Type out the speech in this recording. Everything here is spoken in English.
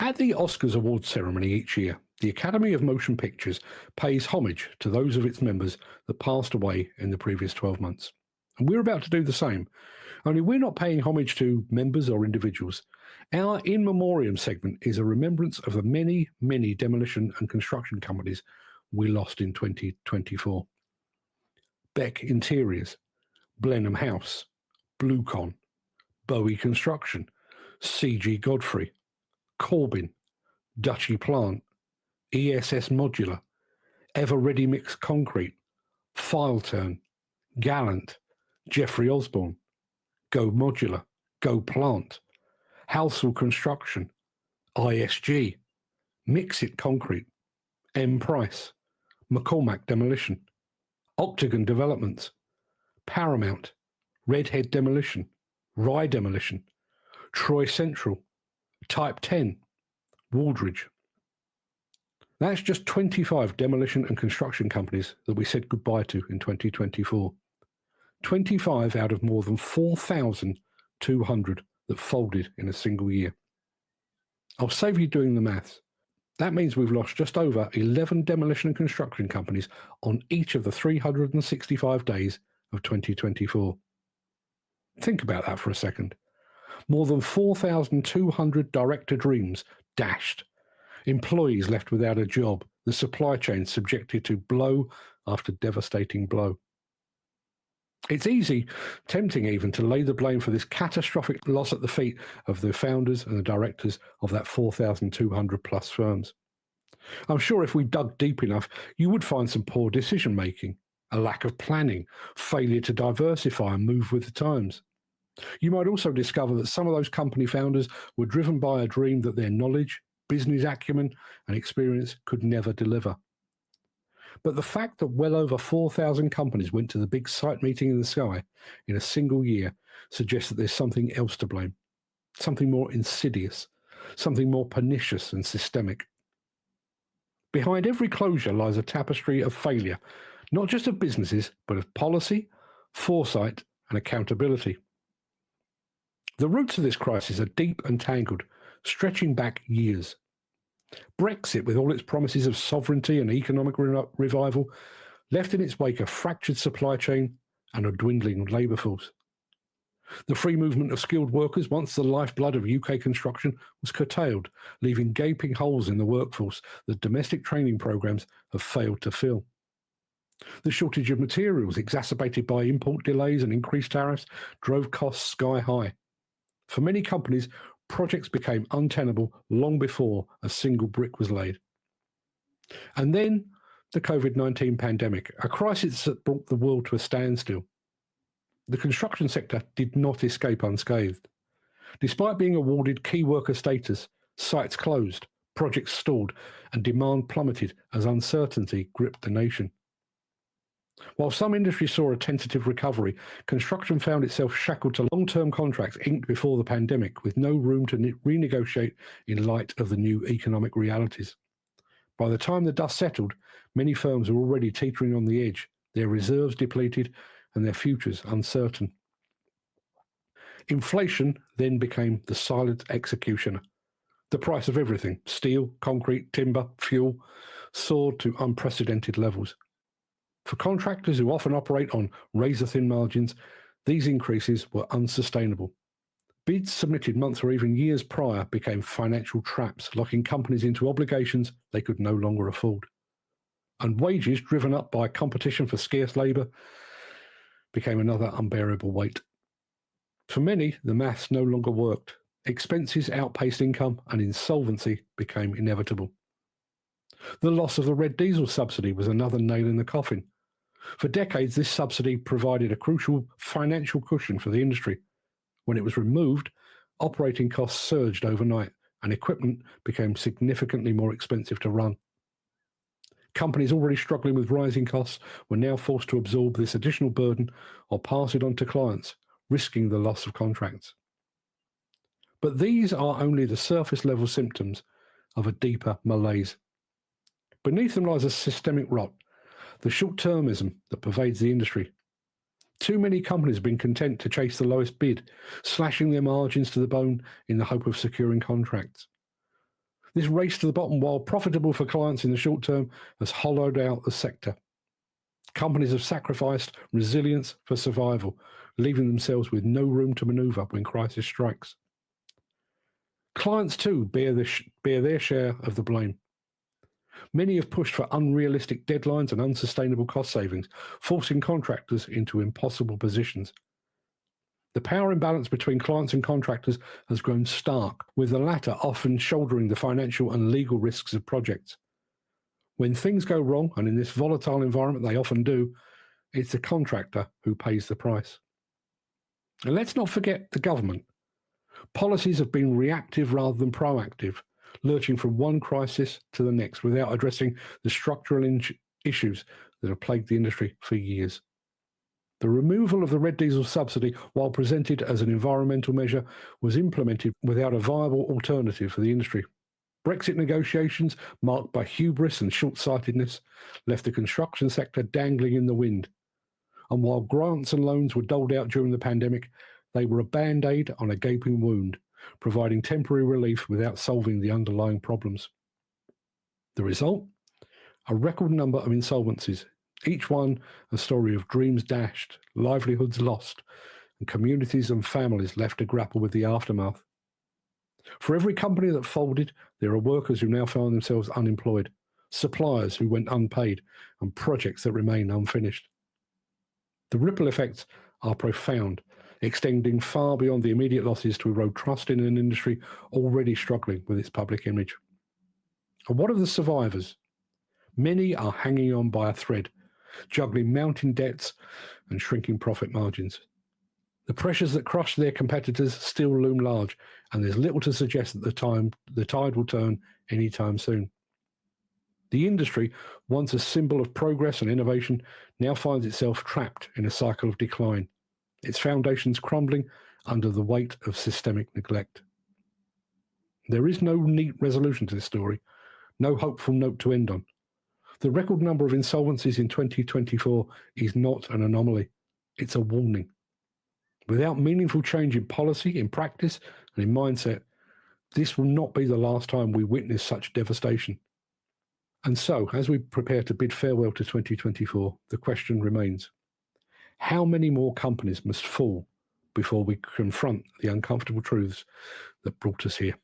At the Oscars awards ceremony each year, the Academy of Motion Pictures pays homage to those of its members that passed away in the previous 12 months. And we're about to do the same, only we're not paying homage to members or individuals. Our In Memoriam segment is a remembrance of the many, many demolition and construction companies we lost in 2024. Beck Interiors, Blenheim House, Bluecon, Bowie Construction, C.G. Godfrey, Corbin, Duchy Plant, ESS Modular, Ever Ready Mix Concrete, Fileturn, Gallant, Jeffrey Osborne, Go Modular, Go Plant, Halsall Construction, ISG, Mixit Concrete, M Price, McCormack Demolition, Octagon Developments, Paramount, Redhead Demolition, Rye Demolition, Troy Central, Type 10, Waldridge. That's just 25 demolition and construction companies that we said goodbye to in 2024. 25 out of more than 4,200 that folded in a single year. I'll save you doing the maths. That means we've lost just over 11 demolition and construction companies on each of the 365 days of 2024. Think about that for a second. More than 4,200 director dreams dashed, employees left without a job, the supply chain subjected to blow after devastating blow. It's easy, tempting even, to lay the blame for this catastrophic loss at the feet of the founders and the directors of that 4,200 plus firms. I'm sure if we dug deep enough, you would find some poor decision making, a lack of planning, failure to diversify and move with the times. You might also discover that some of those company founders were driven by a dream that their knowledge, business acumen, and experience could never deliver. But the fact that well over 4,000 companies went to the big site meeting in the sky in a single year suggests that there's something else to blame, something more insidious, something more pernicious and systemic. Behind every closure lies a tapestry of failure, not just of businesses, but of policy, foresight, and accountability. The roots of this crisis are deep and tangled, stretching back years. Brexit, with all its promises of sovereignty and economic revival, left in its wake a fractured supply chain and a dwindling labour force. The free movement of skilled workers, once the lifeblood of UK construction, was curtailed, leaving gaping holes in the workforce that domestic training programmes have failed to fill. The shortage of materials, exacerbated by import delays and increased tariffs, drove costs sky high. For many companies, projects became untenable long before a single brick was laid. And then the COVID-19 pandemic, a crisis that brought the world to a standstill. The construction sector did not escape unscathed. Despite being awarded key worker status, sites closed, projects stalled, and demand plummeted as uncertainty gripped the nation. While some industries saw a tentative recovery, construction found itself shackled to long-term contracts inked before the pandemic, with no room to renegotiate in light of the new economic realities. By the time the dust settled, many firms were already teetering on the edge, their reserves depleted and their futures uncertain. Inflation then became the silent executioner. The price of everything, steel, concrete, timber, fuel, soared to unprecedented levels. For contractors who often operate on razor-thin margins, these increases were unsustainable. Bids submitted months or even years prior became financial traps, locking companies into obligations they could no longer afford. And wages, driven up by competition for scarce labour, became another unbearable weight. For many, the maths no longer worked. Expenses outpaced income and insolvency became inevitable. The loss of the red diesel subsidy was another nail in the coffin. For decades, this subsidy provided a crucial financial cushion for the industry. When it was removed, operating costs surged overnight and equipment became significantly more expensive to run. Companies already struggling with rising costs were now forced to absorb this additional burden or pass it on to clients, risking the loss of contracts. But these are only the surface-level symptoms of a deeper malaise. Beneath them lies a systemic rot, the short-termism that pervades the industry. Too many companies have been content to chase the lowest bid, slashing their margins to the bone in the hope of securing contracts. This race to the bottom, while profitable for clients in the short term, has hollowed out the sector. Companies have sacrificed resilience for survival, leaving themselves with no room to maneuver when crisis strikes. Clients too bear their share of the blame. Many have pushed for unrealistic deadlines and unsustainable cost savings, forcing contractors into impossible positions. The power imbalance between clients and contractors has grown stark, with the latter often shouldering the financial and legal risks of projects. When things go wrong, and in this volatile environment they often do, it's the contractor who pays the price. And let's not forget the government. Policies have been reactive rather than proactive, lurching from one crisis to the next without addressing the structural issues that have plagued the industry for years. The removal of the red diesel subsidy, while presented as an environmental measure, was implemented without a viable alternative for the industry. Brexit negotiations, marked by hubris and short-sightedness, left the construction sector dangling in the wind. And while grants and loans were doled out during the pandemic, they were a band-aid on a gaping wound, providing temporary relief without solving the underlying problems. The result? A record number of insolvencies, each one a story of dreams dashed, livelihoods lost, and communities and families left to grapple with the aftermath. For every company that folded, there are workers who now find themselves unemployed, suppliers who went unpaid, and projects that remain unfinished. The ripple effects are profound, extending far beyond the immediate losses to erode trust in an industry already struggling with its public image. And what of the survivors? Many are hanging on by a thread, juggling mounting debts and shrinking profit margins. The pressures that crush their competitors still loom large, and there's little to suggest that the tide will turn anytime soon. The industry, once a symbol of progress and innovation, now finds itself trapped in a cycle of decline, its foundations crumbling under the weight of systemic neglect. There is no neat resolution to this story, no hopeful note to end on. The record number of insolvencies in 2024 is not an anomaly, it's a warning. Without meaningful change in policy, in practice, and in mindset, this will not be the last time we witness such devastation. And so, as we prepare to bid farewell to 2024, the question remains, how many more companies must fall before we confront the uncomfortable truths that brought us here?